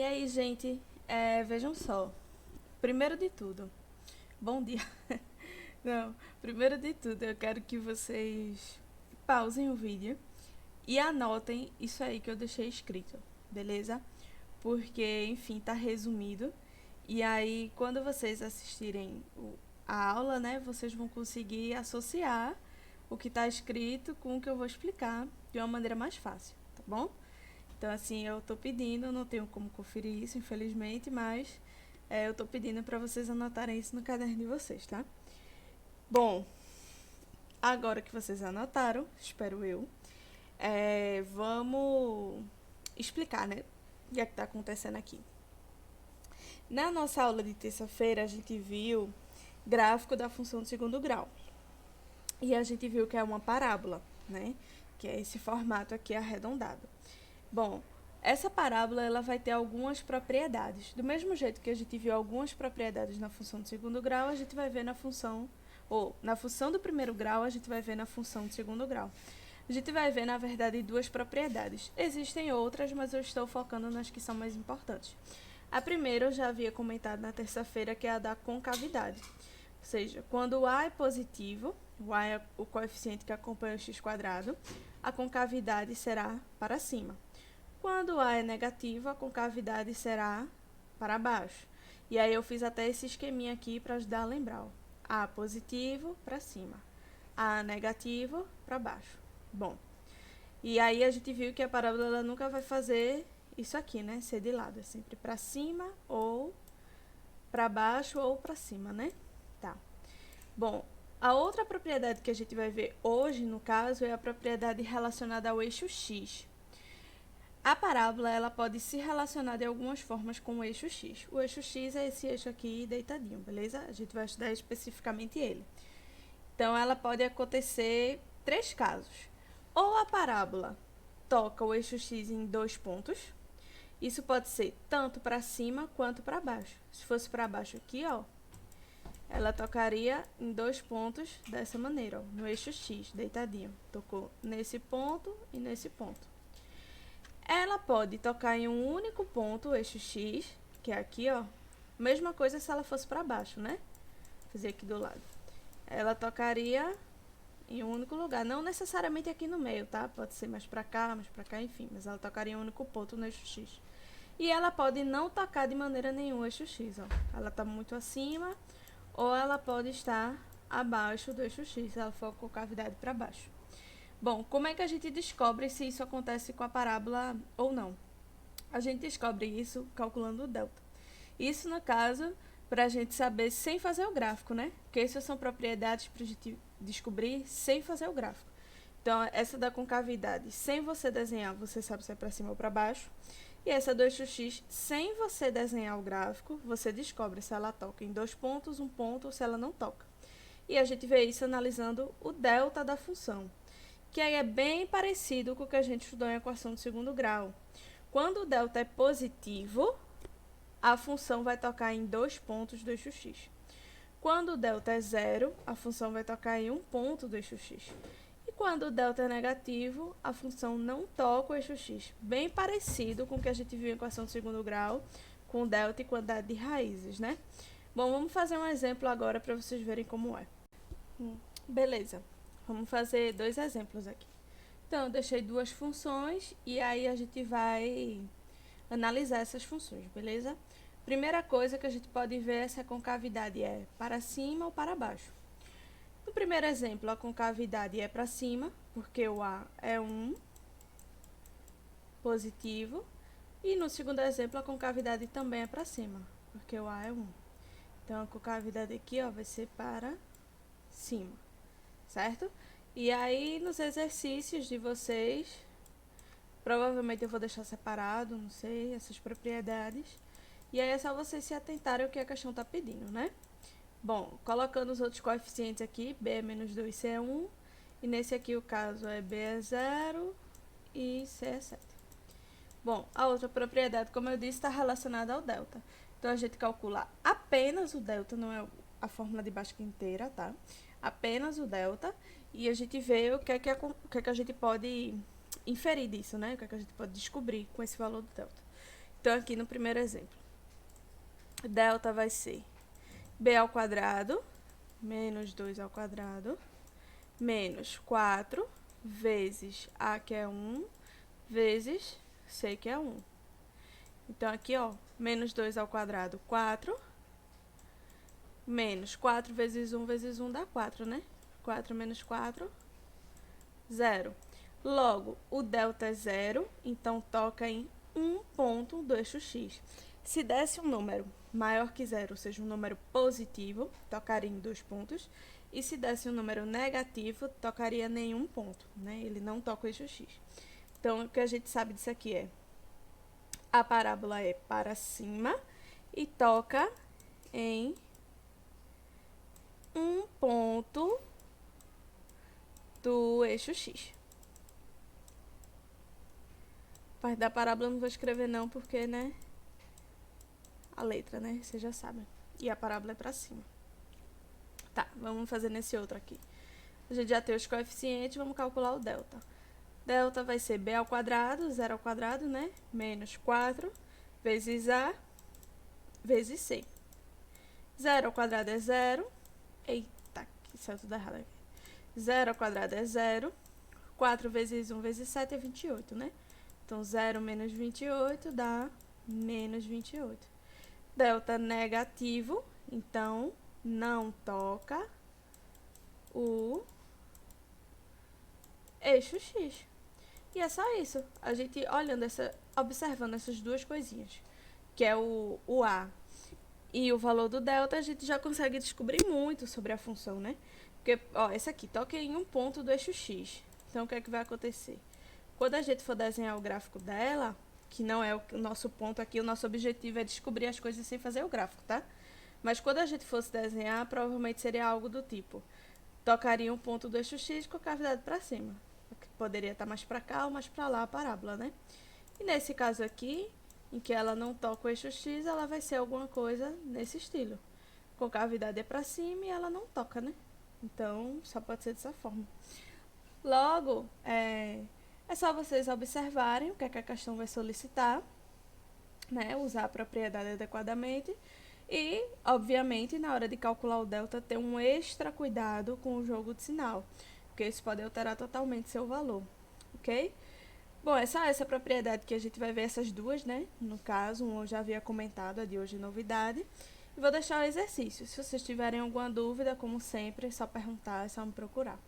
E aí, gente, vejam só. Primeiro de tudo, bom dia. Não, primeiro de tudo, eu quero que vocês pausem o vídeo e anotem isso aí que eu deixei escrito, beleza? Porque, enfim, tá resumido. E aí, quando vocês assistirem a aula, né, vocês vão conseguir associar o que está escrito com o que eu vou explicar de uma maneira mais fácil, tá bom? Então, assim, eu tô pedindo, não tenho como conferir isso, infelizmente, mas eu tô pedindo para vocês anotarem isso no caderno de vocês, tá? Bom, agora que vocês anotaram, espero eu, vamos explicar, né? O que é que tá acontecendo aqui. Na nossa aula de terça-feira, a gente viu gráfico da função de segundo grau. E a gente viu que é uma parábola, né? Que é esse formato aqui arredondado. Bom, essa parábola ela vai ter algumas propriedades. Do mesmo jeito que a gente viu algumas propriedades na função de segundo grau, a gente vai ver na função, ou na função do primeiro grau, a gente vai ver na função de segundo grau. A gente vai ver, na verdade, duas propriedades. Existem outras, mas eu estou focando nas que são mais importantes. A primeira eu já havia comentado na terça-feira, que é a da concavidade. Ou seja, quando o A é positivo, o A é o coeficiente que acompanha o x², a concavidade será para cima. Quando A é negativo, a concavidade será para baixo. E aí eu fiz até esse esqueminha aqui para ajudar a lembrar. Ó. A positivo para cima, A negativo para baixo. Bom, e aí a gente viu que a parábola ela nunca vai fazer isso aqui, né? Ser de lado, é sempre para cima ou para baixo ou para cima, né? Tá. Bom, a outra propriedade que a gente vai ver hoje, no caso, é a propriedade relacionada ao eixo x. A parábola ela pode se relacionar de algumas formas com o eixo x. O eixo x é esse eixo aqui deitadinho, beleza? A gente vai estudar especificamente ele. Então, ela pode acontecer três casos. Ou a parábola toca o eixo x em dois pontos. Isso pode ser tanto para cima quanto para baixo. Se fosse para baixo aqui, ó, ela tocaria em dois pontos dessa maneira, ó, no eixo x, deitadinho. Tocou nesse ponto e nesse ponto. Ela pode tocar em um único ponto, o eixo x, que é aqui, ó. Mesma coisa se ela fosse para baixo, né? Vou fazer aqui do lado. Ela tocaria em um único lugar, não necessariamente aqui no meio, tá? Pode ser mais para cá, enfim, mas ela tocaria em um único ponto no eixo x. E ela pode não tocar de maneira nenhuma o eixo x, ó. Ela tá muito acima ou ela pode estar abaixo do eixo x, se ela for com concavidade para baixo. Bom, como é que a gente descobre se isso acontece com a parábola ou não? A gente descobre isso calculando o delta. Isso, no caso, para a gente saber sem fazer o gráfico, né? Porque essas são propriedades para a gente descobrir sem fazer o gráfico. Então, essa da concavidade, sem você desenhar, você sabe se é para cima ou para baixo. E essa do eixo x, sem você desenhar o gráfico, você descobre se ela toca em dois pontos, um ponto, ou se ela não toca. E a gente vê isso analisando o delta da função, que aí é bem parecido com o que a gente estudou em equação de segundo grau. Quando o delta é positivo, a função vai tocar em dois pontos do eixo x. Quando o delta é zero, a função vai tocar em um ponto do eixo x. E quando o delta é negativo, a função não toca o eixo x. Bem parecido com o que a gente viu em equação de segundo grau, com delta e quantidade de raízes, né? Bom, vamos fazer um exemplo agora para vocês verem como é. Beleza. Vamos fazer dois exemplos aqui. Então, eu deixei duas funções e aí a gente vai analisar essas funções, beleza? Primeira coisa que a gente pode ver é se a concavidade é para cima ou para baixo. No primeiro exemplo, a concavidade é para cima, porque o A é 1, positivo. E no segundo exemplo, a concavidade também é para cima, porque o A é 1. Então, a concavidade aqui, ó, vai ser para cima, certo? E aí, nos exercícios de vocês, provavelmente eu vou deixar separado, não sei, essas propriedades. E aí é só vocês se atentarem ao que a questão está pedindo, né? Bom, colocando os outros coeficientes aqui, b é menos 2, c é 1. E nesse aqui o caso é b é 0 e c é 7. Bom, a outra propriedade, como eu disse, está relacionada ao delta. Então, a gente calcula apenas o delta, não é a fórmula de Bhaskara inteira, tá? Apenas o delta. E a gente vê o que é que a gente pode inferir disso, né? O que é que a gente pode descobrir com esse valor do delta. Então, aqui no primeiro exemplo, delta vai ser b ao quadrado menos 2 ao quadrado menos 4 vezes a, que é 1, vezes c, que é 1. Então, aqui, ó, menos 2 ao quadrado, 4, menos 4 vezes 1 dá 4, né? 4 menos 4, 0. Logo, o delta é 0, então toca em um ponto do eixo x. Se desse um número maior que 0, ou seja, um número positivo, tocaria em 2 pontos. E se desse um número negativo, tocaria nenhum ponto, né? Ele não toca o eixo x. Então, o que a gente sabe disso aqui é: a parábola é para cima e toca em um ponto do eixo x. Parte da parábola eu não vou escrever não, porque, né, a letra, né, vocês já sabem. E a parábola é para cima. Tá, vamos fazer nesse outro aqui. A gente já tem os coeficientes, vamos calcular o delta. Delta vai ser b ao quadrado, 0 ao quadrado, né, menos 4 vezes a vezes c. 0 ao quadrado é 0. Eita, que saiu tudo errado aqui. 0 ao quadrado é 0. 4 vezes 1 vezes 7 é 28, né? Então, 0 menos 28 dá menos 28. Delta negativo, então, não toca o eixo x. E é só isso. A gente observando essas duas coisinhas, que é o a e o valor do delta, a gente já consegue descobrir muito sobre a função, né? Porque, ó, essa aqui toca em um ponto do eixo x. Então, o que é que vai acontecer? Quando a gente for desenhar o gráfico dela, que não é o nosso ponto aqui, o nosso objetivo é descobrir as coisas sem fazer o gráfico, tá? Mas quando a gente fosse desenhar, provavelmente seria algo do tipo: tocaria um ponto do eixo x com a cavidade para cima. Poderia estar mais para cá ou mais para lá a parábola, né? E nesse caso aqui, em que ela não toca o eixo x, ela vai ser alguma coisa nesse estilo. Com cavidade é para cima e ela não toca, né? Então, só pode ser dessa forma. Logo, é só vocês observarem o que é que a questão vai solicitar, né? Usar a propriedade adequadamente e, obviamente, na hora de calcular o delta, ter um extra cuidado com o jogo de sinal, porque isso pode alterar totalmente seu valor, ok? Bom, é só essa propriedade que a gente vai ver, essas duas, né? No caso, eu já havia comentado, a de hoje é novidade. E vou deixar o exercício. Se vocês tiverem alguma dúvida, como sempre, é só perguntar, é só me procurar.